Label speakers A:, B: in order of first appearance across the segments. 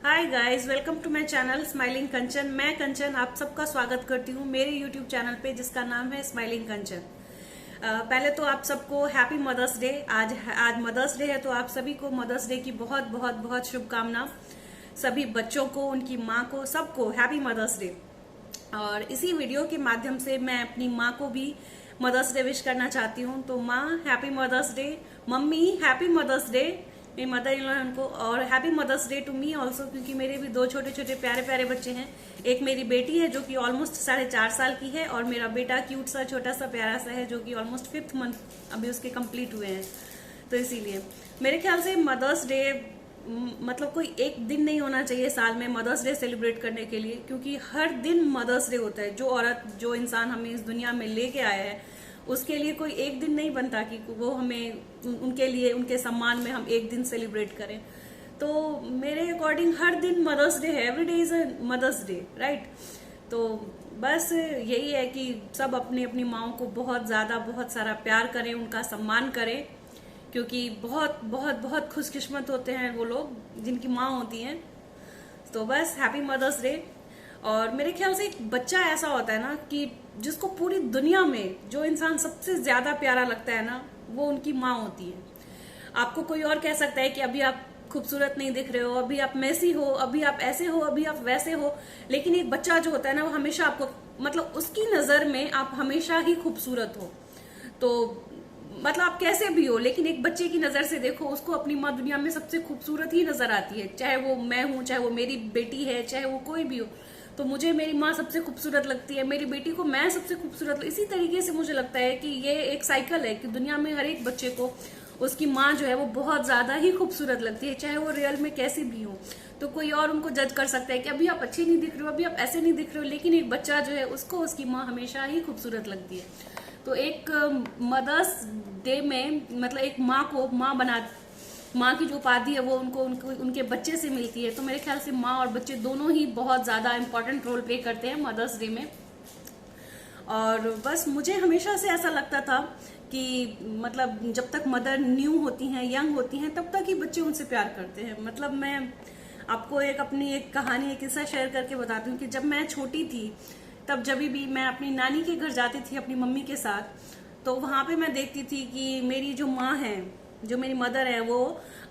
A: Hi guys, welcome to my channel smiling Kanchan. मैं कंचन आप सबका स्वागत करती हूँ मेरे यूट्यूब चैनल पे जिसका नाम है स्माइलिंग कंचन। पहले तो आप सबको हैप्पी मदर्स डे। आज मदर्स डे है तो आप सभी को मदर्स डे की बहुत बहुत बहुत शुभकामना। सभी बच्चों को, उनकी माँ को, सबको हैप्पी मदर्स डे। और इसी वीडियो के माध्यम से मैं अपनी माँ को भी मदर्स डे विश करना चाहती हूँ। तो माँ happy mother's day, mummy happy mother's day, मेरी मदर इन लॉ है उनको, और happy mother's day to me also, क्योंकि मेरे भी दो छोटे छोटे प्यारे प्यारे बच्चे हैं। एक मेरी बेटी है जो कि ऑलमोस्ट 4.5 साल की है, और मेरा बेटा क्यूट सा छोटा सा प्यारा सा है जो कि ऑलमोस्ट 5th मंथ अभी उसके कंप्लीट हुए हैं। तो इसीलिए मेरे ख्याल से मदर्स डे मतलब कोई एक दिन नहीं होना चाहिए साल में मदर्स डे सेलिब्रेट करने के लिए, क्योंकि हर दिन मदर्स डे होता है। जो औरत, जो इंसान हमें इस दुनिया में लेके आया है, उसके लिए कोई एक दिन नहीं बनता कि वो हमें उनके लिए, उनके सम्मान में हम एक दिन सेलिब्रेट करें। तो मेरे अकॉर्डिंग हर दिन मदर्स डे है, every day is a mother's day, right. तो बस यही है कि सब अपनी अपनी माओं को बहुत ज्यादा, बहुत सारा प्यार करें, उनका सम्मान करें, क्योंकि बहुत बहुत बहुत खुशकिस्मत होते हैं वो लोग जिनकी माँ होती हैं। तो बस हैप्पी मदर्स डे। और मेरे ख्याल से एक बच्चा ऐसा होता है ना कि जिसको पूरी दुनिया में जो इंसान सबसे ज्यादा प्यारा लगता है ना, वो उनकी माँ होती है। आपको कोई और कह सकता है कि अभी आप खूबसूरत नहीं दिख रहे हो, अभी आप मैसी हो, अभी आप ऐसे हो, अभी आप वैसे हो, लेकिन एक बच्चा जो होता है ना, वो हमेशा आपको, मतलब उसकी नजर में आप हमेशा ही खूबसूरत हो। तो मतलब आप कैसे भी हो, लेकिन एक बच्चे की नजर से देखो, उसको अपनी माँ दुनिया में सबसे खूबसूरत ही नजर आती है। चाहे वो मैं हूं, चाहे वो मेरी बेटी है, चाहे वो कोई भी हो। तो मुझे मेरी माँ सबसे खूबसूरत लगती है, मेरी बेटी को मैं सबसे खूबसूरत। इसी तरीके से मुझे लगता है कि ये एक साइकिल है कि दुनिया में हर एक बच्चे को उसकी माँ जो है वो बहुत ज्यादा ही खूबसूरत लगती है, चाहे वो रियल में कैसी भी हो। तो कोई और उनको जज कर सकता है कि अभी आप अच्छी नहीं दिख रहे हो, अभी आप ऐसे नहीं दिख रहे हो, लेकिन एक बच्चा जो है उसको उसकी माँ हमेशा ही खूबसूरत लगती है। तो एक मदर्स डे में मतलब एक माँ को माँ की जो उपाधि है वो उनको उनके बच्चे से मिलती है। तो मेरे ख्याल से माँ और बच्चे दोनों ही बहुत ज्यादा इंपॉर्टेंट रोल प्ले करते हैं मदर्स डे में। और बस मुझे हमेशा से ऐसा लगता था कि मतलब जब तक मदर न्यू होती हैं, यंग होती हैं, तब तक ही बच्चे उनसे प्यार करते हैं। मतलब मैं आपको अपनी एक कहानी, एक किस्सा शेयर करके बताती हूँ कि जब मैं छोटी थी, तब जब भी मैं अपनी नानी के घर जाती थी अपनी मम्मी के साथ, तो वहां पे मैं देखती थी कि मेरी जो माँ है, जो मेरी मदर है, वो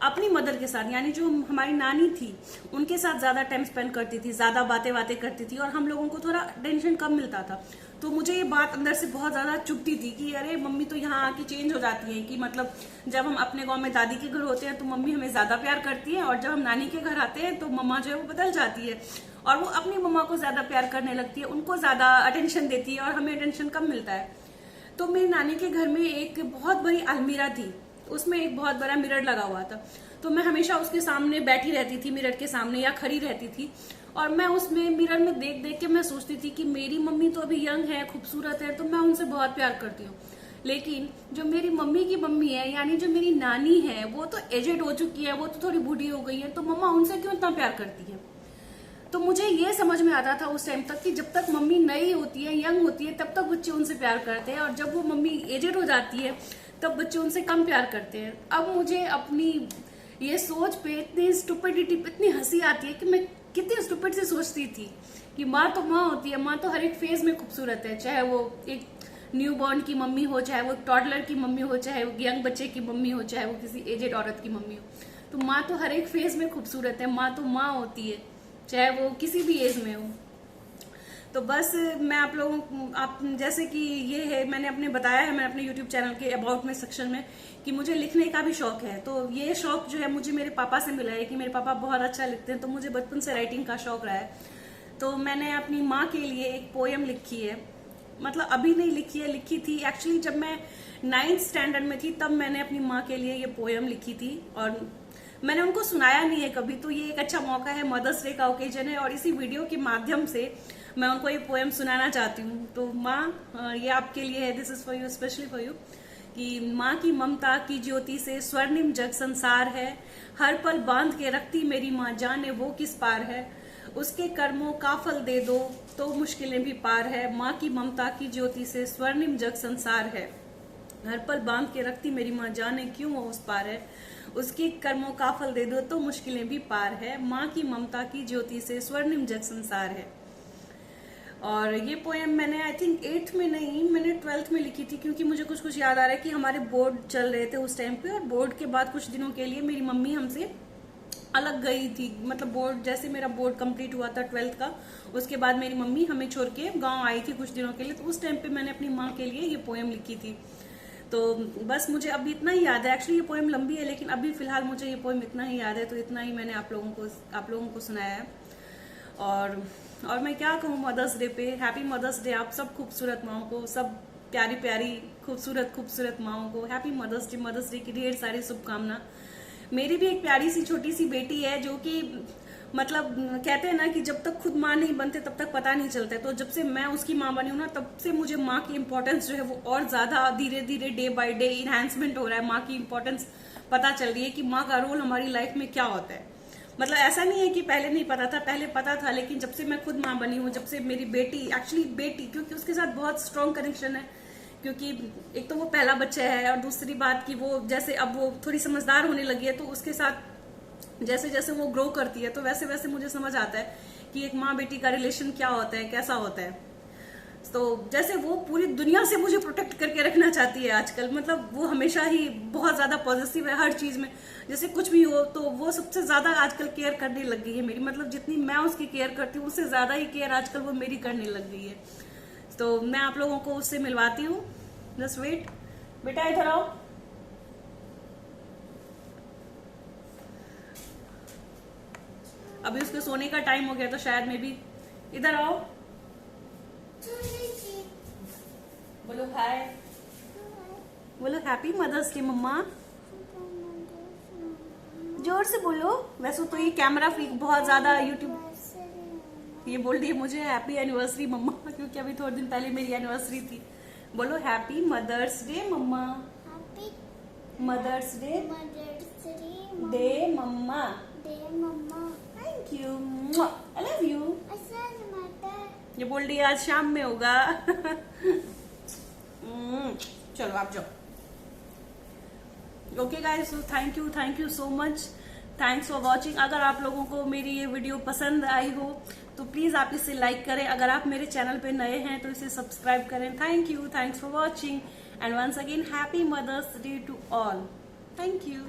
A: अपनी मदर के साथ, यानी जो हमारी नानी थी, उनके साथ ज्यादा टाइम स्पेंड करती थी, ज्यादा बातें बातें करती थी, और हम लोगों को थोड़ा टेंशन कम मिलता था। तो मुझे ये बात अंदर से बहुत ज्यादा चुभती थी कि अरे मम्मी तो यहाँ आके चेंज हो जाती है, कि मतलब जब हम अपने गांव में दादी के घर होते हैं तो मम्मी हमें ज्यादा प्यार करती है, और जब हम नानी के घर आते हैं तो मम्मा जो है वो बदल जाती है, और वो अपनी मम्मा को ज्यादा प्यार करने लगती है, उनको ज्यादा अटेंशन देती है, और हमें अटेंशन कम मिलता है। तो मेरी नानी के घर में एक बहुत बड़ी अलमीरा थी, उसमें एक बहुत बड़ा मिरर लगा हुआ था। तो मैं हमेशा उसके सामने बैठी रहती थी, मिरर के सामने, या खड़ी रहती थी, और मैं उसमें मिरर में देख देख के मैं सोचती थी कि मेरी मम्मी तो अभी यंग है, खूबसूरत है, तो मैं उनसे बहुत प्यार करती हूँ। लेकिन जो मेरी मम्मी की मम्मी है, यानी जो मेरी नानी है, वो तो एजेड हो चुकी है, वो तो थोड़ी बूढ़ी हो गई है, तो मम्मा उनसे क्यों इतना प्यार करती है। तो मुझे ये समझ में आता था उस टाइम तक कि जब तक मम्मी नई होती है, यंग होती है, तब तक बच्चे उनसे प्यार करते हैं, और जब वो मम्मी एजेड हो जाती है तब बच्चे उनसे कम प्यार करते हैं। अब मुझे अपनी ये सोच पे इतनी स्टुपिडिटी, इतनी हंसी आती है कि मैं कितनी स्टुपिड से सोचती थी कि माँ तो माँ होती है, माँ तो हर एक फेज में खूबसूरत है, चाहे वो एक न्यू बॉर्न की मम्मी हो, चाहे वो टॉडलर की मम्मी हो, चाहे वो यंग बच्चे की मम्मी हो, चाहे वो किसी एजेड औरत की मम्मी हो। तो माँ तो हर एक फेज में खूबसूरत है, माँ तो माँ होती है, चाहे वो किसी भी एज में हो। तो बस मैं आप लोगों, आप जैसे कि ये है, मैंने अपने बताया है, मैंने अपने यूट्यूब चैनल के अबाउट में सेक्शन में, कि मुझे लिखने का भी शौक है। तो ये शौक जो है मुझे मेरे पापा से मिला है, कि मेरे पापा बहुत अच्छा लिखते हैं, तो मुझे बचपन से राइटिंग का शौक रहा है। तो मैंने अपनी माँ के लिए एक पोएम लिखी है, मतलब अभी नहीं लिखी है, लिखी थी एक्चुअली जब मैं 9th स्टैंडर्ड में थी, तब मैंने अपनी माँ के लिए ये पोएम लिखी थी, और मैंने उनको सुनाया नहीं है कभी। तो ये एक अच्छा मौका है, मदर्स डे का ओकेजन है, और इसी वीडियो के माध्यम से मैं उनको ये पोएम सुनाना चाहती हूँ। तो माँ, ये आपके लिए है, this is for you, specially for you, कि माँ की ममता की ज्योति से स्वर्णिम जग संसार है, हर पल बांध के रखती मेरी माँ, जाने वो किस पार है, उसके कर्मों का फल दे दो तो मुश्किलें भी पार है, माँ की ममता की ज्योति से स्वर्णिम जग संसार है, हर पल बांध के रखती मेरी माँ, जाने क्यों वो उस पार है, उसकी कर्मों का फल दे दो तो मुश्किलें भी पार है, माँ की ममता की ज्योति से स्वर्णिम जग संसार है। और ये पोएम मैंने आई थिंक 8th में नहीं, मैंने 12th में लिखी थी, क्योंकि मुझे कुछ कुछ याद आ रहा है कि हमारे बोर्ड चल रहे थे उस टाइम पे, और बोर्ड के बाद कुछ दिनों के लिए मेरी मम्मी हमसे अलग गई थी। मतलब बोर्ड, जैसे मेरा बोर्ड कंप्लीट हुआ था 12th का, उसके बाद मेरी मम्मी हमें छोड़ के गांव आई थी कुछ दिनों के लिए, तो उस टाइम पे मैंने अपनी माँ के लिए ये पोएम लिखी थी। तो बस मुझे अभी इतना ही याद है। एक्चुअली ये पोएम लंबी है, लेकिन अभी फिलहाल मुझे ये पोएम इतना ही याद है, तो इतना ही मैंने आप लोगों को सुनाया है। और मैं क्या कहूँ, मदर्स डे पे हैप्पी मदर्स डे आप सब खूबसूरत माओं को, सब प्यारी प्यारी खूबसूरत माओं को happy mother's day. Mother's day की ढेर सारी शुभकामना। मेरी भी एक प्यारी सी छोटी सी बेटी है, जो कि मतलब कहते हैं ना कि जब तक खुद माँ नहीं बनते तब तक पता नहीं चलता है। तो जब से मैं उसकी माँ बनी हूँ ना, तब से मुझे माँ की इम्पोर्टेंस जो है वो और ज्यादा धीरे धीरे डे बाय डे इनहेंसमेंट हो रहा है। माँ की इम्पोर्टेंस पता चल रही है कि माँ का रोल हमारी लाइफ में क्या होता है। मतलब ऐसा नहीं है कि पहले नहीं पता था, पहले पता था, लेकिन जब से मैं खुद माँ बनी हूँ, जब से मेरी बेटी, एक्चुअली बेटी, क्योंकि उसके साथ बहुत स्ट्रॉन्ग कनेक्शन है, क्योंकि एक तो वो पहला बच्चा है, और दूसरी बात कि वो जैसे अब वो थोड़ी समझदार होने लगी है, तो उसके साथ जैसे जैसे वो ग्रो करती है, तो वैसे वैसे मुझे समझ आता है कि एक माँ बेटी का रिलेशन क्या होता है, कैसा होता है। तो जैसे वो पूरी दुनिया से मुझे प्रोटेक्ट करके रखना चाहती है आजकल। मतलब वो हमेशा ही बहुत ज्यादा पॉजिटिव है हर चीज में, जैसे कुछ भी हो तो वो सबसे ज्यादा आजकल केयर करने लग गई है मेरी। मतलब जितनी मैं उसकी केयर करती हूँ, उससे ज्यादा ही केयर आजकल वो मेरी करने लग गई है। तो मैं आप लोगों को उससे मिलवाती हूँ। जस्ट वेट, बेटा इधर आओ। अभी उसके सोने का टाइम हो गया, तो शायद में भी इधर आओ, बोलो हाय, बोलो हैप्पी मदर्स डे मम्मा, जोर से बोलो। वैसे तो ये कैमरा फ्रीक बहुत ज्यादा यूट्यूब, ये बोल रही है मुझे हैप्पी एनिवर्सरी मम्मा, क्योंकि अभी थोड़े दिन पहले मेरी एनिवर्सरी थी। बोलो happy mother's day mama, happy mother's day day mama, thank you, I love you. ये बोल रही है आज शाम में होगा। चलो आप जाओ। Okay guys, so thank you so much, thanks for watching. अगर आप लोगों को मेरी ये वीडियो पसंद आई हो तो प्लीज आप इसे लाइक करें। अगर आप मेरे चैनल पे नए हैं तो इसे सब्सक्राइब करें। Thanks for watching and once again happy mother's day to all. Thank you.